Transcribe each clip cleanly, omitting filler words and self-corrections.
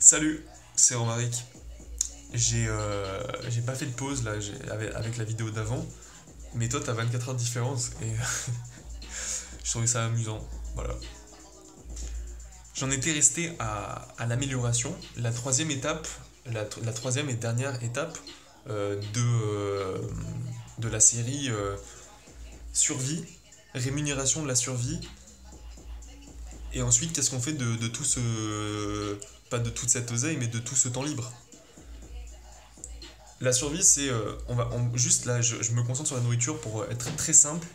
Salut, c'est Romaric. J'ai pas fait de pause là avec la vidéo d'avant, mais toi t'as 24 heures de différence et je trouvais ça amusant. Voilà. J'en étais resté à l'amélioration, la troisième étape, la troisième et dernière étape de la série survie, rémunération de la survie, et ensuite qu'est-ce qu'on fait de tout ce. Pas de toute cette oseille, mais de tout ce temps libre. La survie, c'est. Juste là, je me concentre sur la nourriture pour être très simple.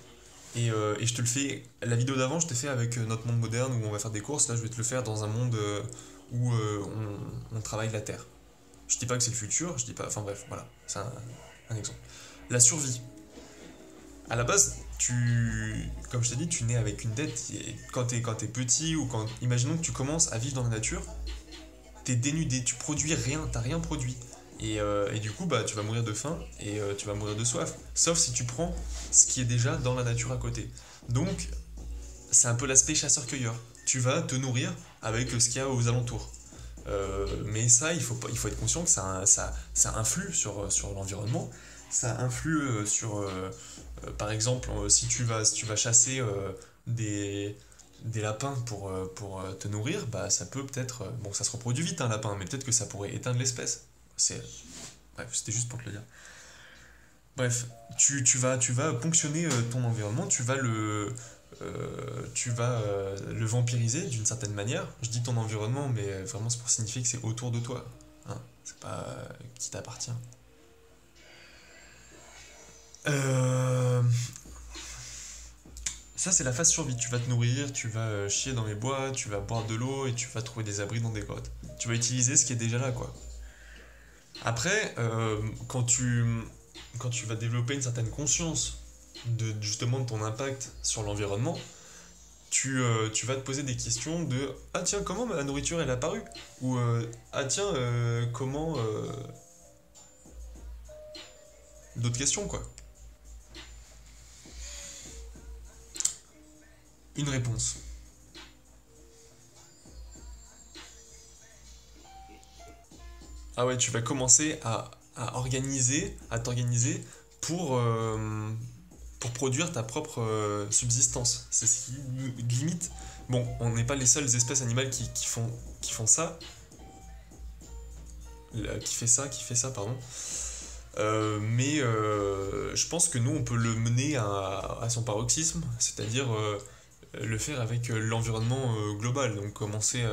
Et je te le fais. La vidéo d'avant, je t'ai fait avec notre monde moderne où on va faire des courses. Là, je vais te le faire dans un monde où on travaille la terre. Je dis pas que c'est le futur, je dis pas. Enfin bref, voilà. C'est un exemple. La survie. À la base, comme je t'ai dit, tu nais avec une dette. Et quand t'es petit ou quand. Imaginons que tu commences à vivre dans la nature, t'es dénudé, tu produis rien, t'as rien produit. Et du coup, bah, tu vas mourir de faim et tu vas mourir de soif. Sauf si tu prends ce qui est déjà dans la nature à côté. Donc, c'est un peu l'aspect chasseur-cueilleur. Tu vas te nourrir avec ce qu'il y a aux alentours. Mais ça, il faut être conscient que ça influe sur l'environnement. Ça influe par exemple, si tu vas chasser des lapins pour te nourrir, bah ça peut peut-être. Bon, ça se reproduit vite un lapin, mais peut-être que ça pourrait éteindre l'espèce. C'est. Bref, c'était juste pour te le dire. Bref, tu vas ponctionner ton environnement, tu vas le vampiriser d'une certaine manière. Je dis ton environnement, mais vraiment c'est pour signifier que c'est autour de toi. Hein, c'est pas qui t'appartient. Euh, Ça, c'est la phase survie. Tu vas te nourrir, tu vas chier dans les bois, tu vas boire de l'eau et tu vas trouver des abris dans des grottes. Tu vas utiliser ce qui est déjà là, quoi. Après, quand tu vas développer une certaine conscience justement de ton impact sur l'environnement, tu vas te poser des questions de ah tiens, comment ma nourriture elle est apparue? Ou ah tiens, comment. D'autres questions, quoi. Une réponse. Ah ouais, tu vas commencer à t'organiser pour, euh, pour produire ta propre subsistance. C'est ce qui limite. Bon, on n'est pas les seules espèces animales qui font ça, qui fait ça, pardon. Mais je pense que nous, on peut le mener à son paroxysme, c'est-à-dire le faire avec l'environnement global. Donc commencer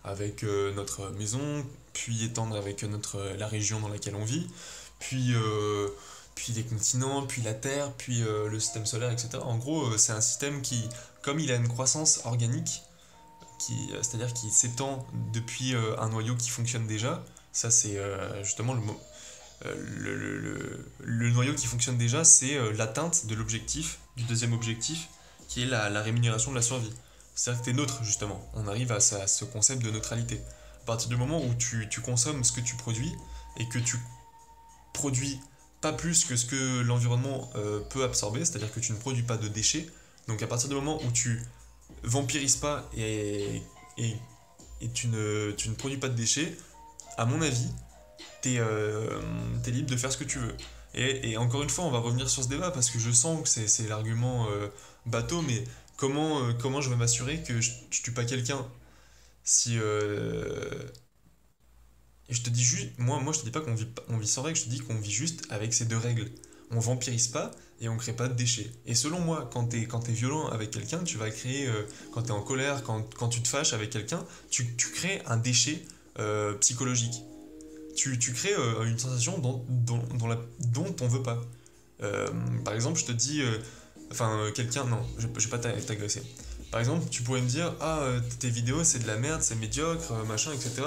avec notre maison, puis étendre avec la région dans laquelle on vit, puis, euh, puis les continents, puis la Terre, puis le système solaire, etc. En gros, c'est un système qui, comme il a une croissance organique, c'est-à-dire qui s'étend depuis un noyau qui fonctionne déjà, ça c'est justement le noyau qui fonctionne déjà, c'est l'atteinte de l'objectif, du deuxième objectif, qui est la rémunération de la survie. C'est-à-dire que tu es neutre, justement. On arrive à ce concept de neutralité. À partir du moment où tu consommes ce que tu produis et que tu produis pas plus que ce que l'environnement peut absorber, c'est-à-dire que tu ne produis pas de déchets, donc à partir du moment où tu vampirises pas et tu ne produis pas de déchets, à mon avis, t'es libre de faire ce que tu veux. Et encore une fois, on va revenir sur ce débat parce que je sens que c'est l'argument bateau, mais comment je vais m'assurer que je tue pas quelqu'un si. Et je te dis juste, moi je te dis pas on vit sans règles, je te dis qu'on vit juste avec ces deux règles. On vampirise pas et on crée pas de déchets. Et selon moi, quand t'es violent avec quelqu'un, tu vas créer, quand t'es en colère, quand tu te fâches avec quelqu'un, tu crées un déchet psychologique. Tu crées une sensation dont on veut pas. Euh, Par exemple, je te dis, quelqu'un, non, je vais pas t'agresser. Par exemple, tu pourrais me dire, ah, tes vidéos c'est de la merde, c'est médiocre, machin, etc.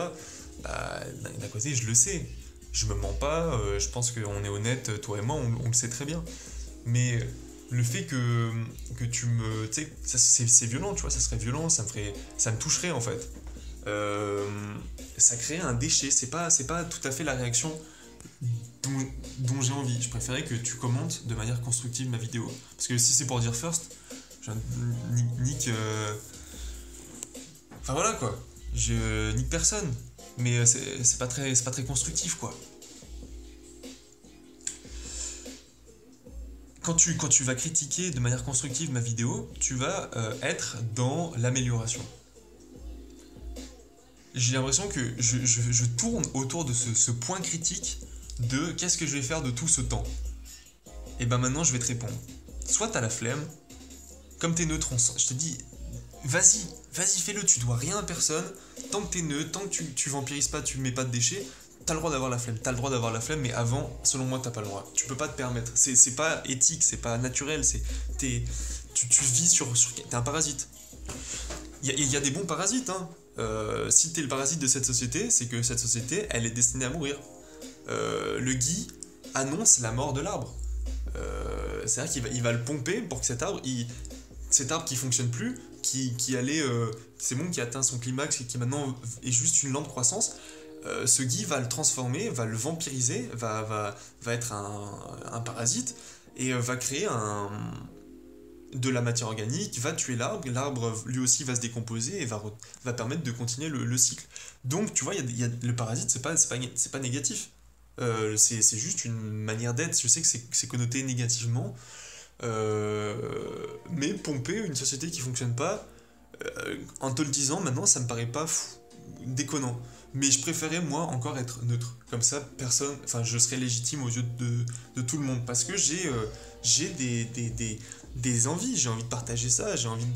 Bah, d'un côté, je le sais. Je me mens pas, je pense qu'on est honnête, toi et moi, on le sait très bien. Mais le fait que tu me. Tu sais, c'est violent, tu vois, ça serait violent, ça me toucherait en fait. Euh, Ça crée un déchet, c'est pas tout à fait la réaction dont, dont j'ai envie. Je préférais que tu commentes de manière constructive ma vidéo. Parce que si c'est pour dire first, je nique. Enfin voilà quoi, je nique personne. Mais c'est pas très constructif, quoi. Quand tu vas critiquer de manière constructive ma vidéo, tu vas être dans l'amélioration. J'ai l'impression que je tourne autour de ce point critique de qu'est-ce que je vais faire de tout ce temps. Et ben maintenant je vais te répondre. Soit t'as la flemme, comme t'es neutre, je te dis, vas-y fais-le, tu dois rien à personne, tant que t'es neutre, tant que tu vampirises pas, tu mets pas de déchets, t'as le droit d'avoir la flemme, mais avant, selon moi, t'as pas le droit. Tu peux pas te permettre. C'est pas éthique, c'est pas naturel, tu vis t'es un parasite. Il y a des bons parasites, hein. Si t'es le parasite de cette société, c'est que cette société, elle est destinée à mourir. Le Guy annonce la mort de l'arbre. C'est-à-dire qu'il va le pomper pour que cet arbre qui fonctionne plus, qui allait, c'est bon, qui atteint son climax et qui maintenant est juste une lente croissance, ce Guy va le transformer, va le vampiriser, va être un parasite et va créer de la matière organique, va tuer l'arbre lui aussi va se décomposer et va permettre de continuer le cycle. Donc tu vois, le parasite, c'est pas négatif. C'est juste une manière d'être. Je sais que c'est connoté négativement, mais pomper une société qui fonctionne pas, en te le disant maintenant, ça me paraît pas déconnant. Mais je préférais moi encore être neutre. Comme ça, je serais légitime aux yeux de tout le monde. Parce que j'ai des envies, j'ai envie de partager ça, j'ai envie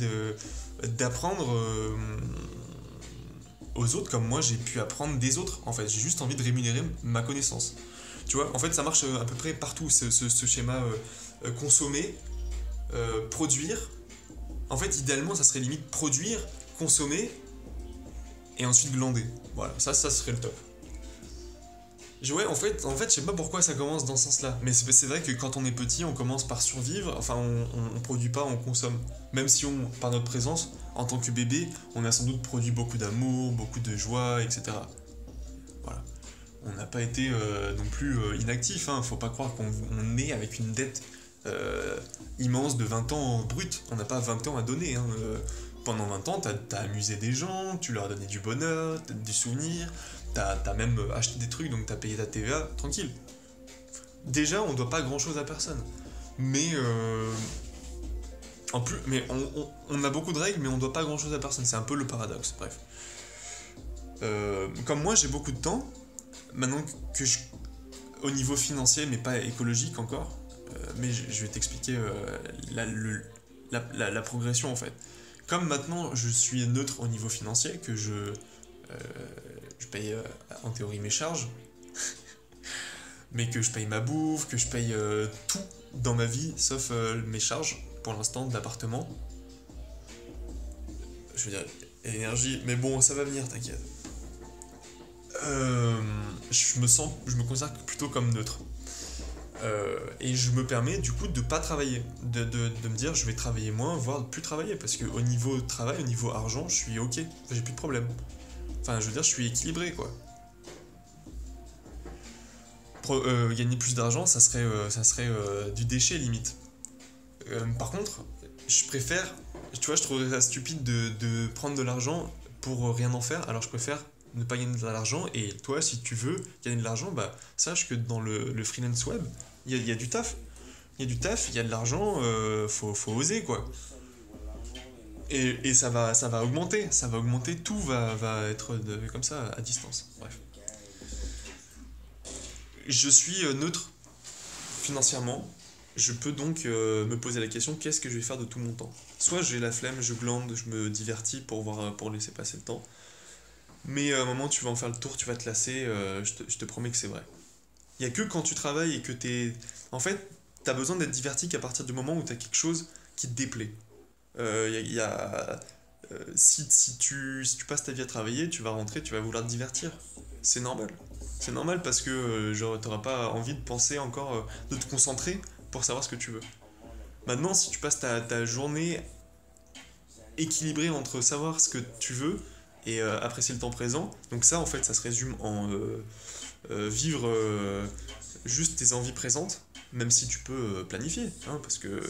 d'apprendre aux autres comme moi j'ai pu apprendre des autres. En fait, j'ai juste envie de rémunérer ma connaissance. Tu vois, en fait, ça marche à peu près partout, ce schéma consommer, produire. En fait, idéalement, ça serait limite produire, consommer et ensuite glander. Voilà, ça serait le top. Ouais, en fait, je sais pas pourquoi ça commence dans ce sens-là. Mais c'est vrai que quand on est petit, on commence par survivre. Enfin, on produit pas, on consomme. Même si par notre présence, en tant que bébé, on a sans doute produit beaucoup d'amour, beaucoup de joie, etc. Voilà. On n'a pas été non plus inactif. Faut pas croire qu'on est avec une dette immense de 20 ans brut. On n'a pas 20 ans à donner. Pendant 20 ans, t'as amusé des gens, tu leur as donné du bonheur, du souvenir. T'as même acheté des trucs, donc t'as payé ta TVA, tranquille. Déjà, on doit pas grand chose à personne. Mais en plus, mais on a beaucoup de règles, mais on doit pas grand chose à personne. C'est un peu le paradoxe, bref. Comme moi, j'ai beaucoup de temps, maintenant au niveau financier, mais pas écologique encore, mais je vais t'expliquer la progression en fait. Comme maintenant je suis neutre au niveau financier, que je paye en théorie mes charges, mais que je paye ma bouffe, que je paye tout dans ma vie, sauf mes charges, pour l'instant, d'appartement. Je veux dire, énergie, mais bon, ça va venir, t'inquiète. Je me considère plutôt comme neutre. Et je me permets du coup de pas travailler, de me dire je vais travailler moins, voire de plus travailler, parce que au niveau travail, au niveau argent, je suis ok, j'ai plus de problème. Enfin, je veux dire, je suis équilibré quoi. Gagner plus d'argent, ça serait du déchet limite. Par contre, je préfère, tu vois, je trouverais ça stupide de prendre de l'argent pour rien en faire, alors je préfère ne pas gagner de l'argent. Et toi, si tu veux gagner de l'argent, bah sache que dans le freelance web, il y a du taf. Il y a du taf, il y a de l'argent, faut oser quoi. Et ça va augmenter, tout va être comme ça à distance. Bref. Je suis neutre financièrement. Je peux donc me poser la question, qu'est-ce que je vais faire de tout mon temps? Soit j'ai la flemme, je glande, je me divertis pour laisser passer le temps. Mais à un moment, tu vas en faire le tour, tu vas te lasser, je te promets que c'est vrai. Il n'y a que quand tu travailles et que t'es... En fait, t'as besoin d'être diverti qu'à partir du moment où t'as quelque chose qui te déplaît. Si tu passes ta vie à travailler, tu vas rentrer, tu vas vouloir te divertir. C'est normal. C'est normal parce que genre, t'auras pas envie de penser encore, de te concentrer pour savoir ce que tu veux. Maintenant, si tu passes ta journée équilibrée entre savoir ce que tu veux et apprécier le temps présent, donc ça en fait ça se résume en vivre juste tes envies présentes, même si tu peux planifier, parce que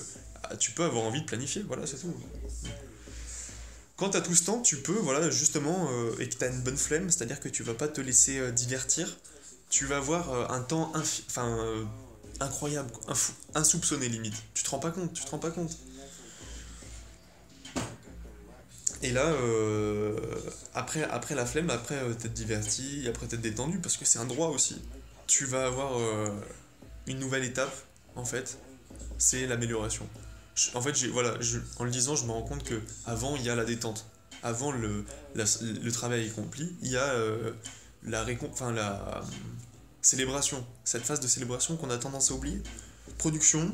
tu peux avoir envie de planifier, voilà c'est tout. Quand t'as tout ce temps, tu peux, voilà, justement, et que t'as une bonne flemme, c'est-à-dire que tu vas pas te laisser divertir, tu vas avoir un temps incroyable, insoupçonné limite. Tu te rends pas compte, tu te rends pas compte. Et là, après la flemme, après t'être diverti, après t'être détendu, parce que c'est un droit aussi, tu vas avoir une nouvelle étape, en fait, c'est l'amélioration. En fait, voilà, en le disant, je me rends compte que avant il y a la détente. Avant le travail accompli, il y a la célébration. Cette phase de célébration qu'on a tendance à oublier. Production,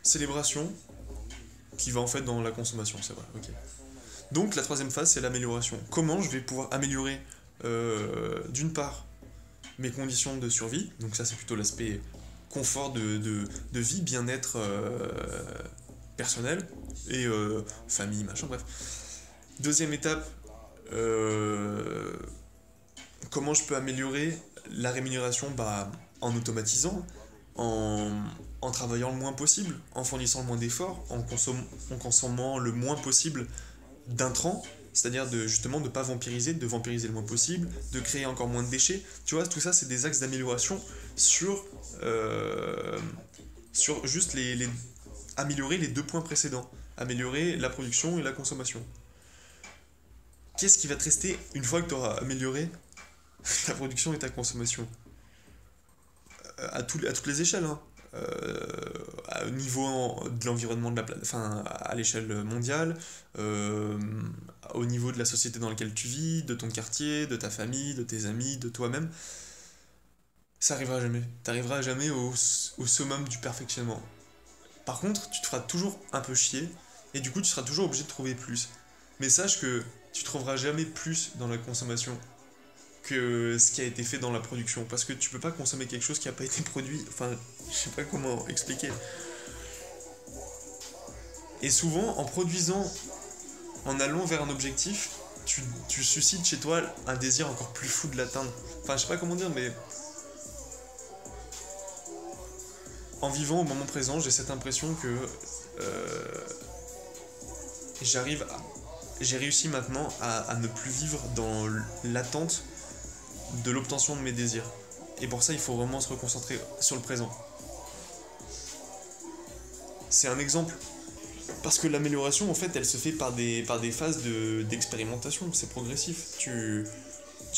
célébration, qui va en fait dans la consommation, c'est vrai, ok. Donc la troisième phase, c'est l'amélioration. Comment je vais pouvoir améliorer, d'une part, mes conditions de survie, donc ça c'est plutôt l'aspect confort de vie, bien-être personnel et famille, machin, bref. Deuxième étape, euh, comment je peux améliorer la rémunération, bah, en automatisant, en, en travaillant le moins possible, en fournissant le moins d'efforts, en consommant le moins possible d'intrants, c'est-à-dire de justement de ne pas vampiriser, de vampiriser le moins possible, de créer encore moins de déchets. Tu vois, tout ça, c'est des axes d'amélioration sur, euh, sur juste améliorer les deux points précédents. Améliorer la production et la consommation. Qu'est-ce qui va te rester une fois que tu auras amélioré ta production et ta consommation à toutes les échelles, hein. Au niveau de l'environnement de la planète, enfin à l'échelle mondiale, euh, au niveau de la société dans laquelle tu vis, de ton quartier, de ta famille, de tes amis, de toi-même, ça arrivera jamais. T'arriveras jamais au summum du perfectionnement. Par contre, tu te feras toujours un peu chier, et du coup tu seras toujours obligé de trouver plus. Mais sache que tu trouveras jamais plus dans la consommation que ce qui a été fait dans la production. Parce que tu peux pas consommer quelque chose qui n'a pas été produit. Enfin, je sais pas comment expliquer. Et souvent, en produisant, en allant vers un objectif, tu suscites chez toi un désir encore plus fou de l'atteindre. Enfin, je sais pas comment dire, mais en vivant au moment présent, j'ai cette impression que euh, j'arrive à... J'ai réussi maintenant à ne plus vivre dans l'attente de l'obtention de mes désirs. Et pour ça, il faut vraiment se reconcentrer sur le présent. C'est un exemple. Parce que l'amélioration, en fait, elle se fait par des phases d'expérimentation. C'est progressif. Tu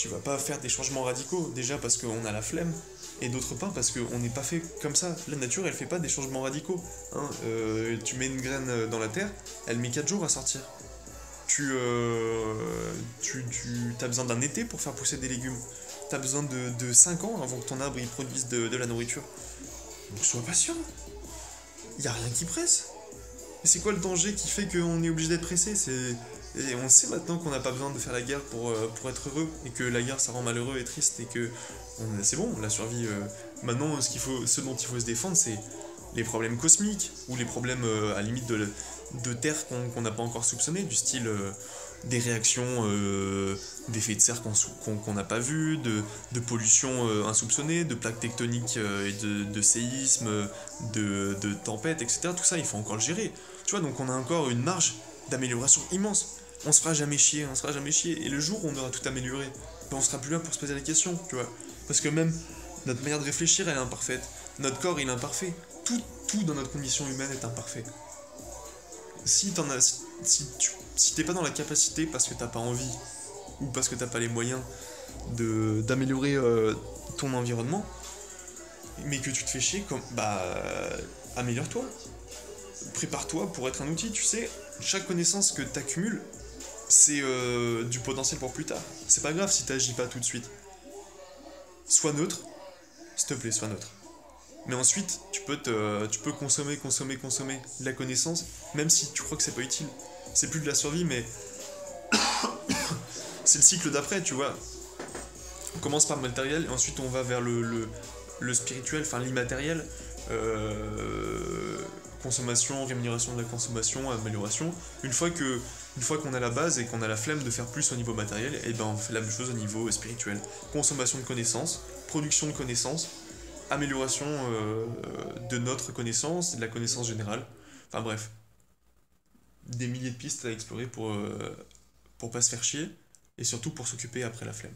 vas pas faire des changements radicaux. Déjà parce qu'on a la flemme. Et d'autre part parce qu'on n'est pas fait comme ça. La nature, elle fait pas des changements radicaux, hein. Tu mets une graine dans la terre, elle met 4 jours à sortir. Tu as besoin d'un été pour faire pousser des légumes. Tu as besoin de 5 ans avant que ton arbre il produise de la nourriture. Donc sois patient. Il n'y a rien qui presse. Mais c'est quoi le danger qui fait qu'on est obligé d'être pressé? Et on sait maintenant qu'on n'a pas besoin de faire la guerre pour être heureux. Et que la guerre ça rend malheureux et triste. Et que c'est bon, la survie. Maintenant, ce dont il faut se défendre, c'est les problèmes cosmiques. Ou les problèmes à la limite de terre qu'on n'a pas encore soupçonné, du style des réactions d'effets de serre qu'on n'a pas vu, de pollution insoupçonnée, de plaques tectoniques et de séismes, de tempêtes, etc. Tout ça, il faut encore le gérer. Tu vois, donc on a encore une marge d'amélioration immense. On se fera jamais chier, on se fera jamais chier. Et le jour où on aura tout amélioré, ben on sera plus là pour se poser la question, tu vois. Parce que même notre manière de réfléchir, elle est imparfaite. Notre corps, il est imparfait. Tout dans notre condition humaine est imparfait. Si t'es pas dans la capacité parce que t'as pas envie ou parce que t'as pas les moyens d'améliorer ton environnement, mais que tu te fais chier, améliore-toi. Prépare-toi pour être un outil, tu sais. Chaque connaissance que t'accumules, c'est du potentiel pour plus tard. C'est pas grave si t'agis pas tout de suite. Sois neutre, s'il te plaît, sois neutre. Mais ensuite, tu peux consommer de la connaissance, même si tu crois que c'est pas utile. C'est plus de la survie, mais c'est le cycle d'après, tu vois. On commence par le matériel, et ensuite on va vers le spirituel, enfin l'immatériel. Consommation, rémunération de la consommation, amélioration. Une fois qu'on a la base et qu'on a la flemme de faire plus au niveau matériel, et ben on fait la même chose au niveau spirituel. Consommation de connaissances, production de connaissances, amélioration de notre connaissance et de la connaissance générale. Enfin bref. des milliers de pistes à explorer pour pas se faire chier et surtout pour s'occuper après la flemme.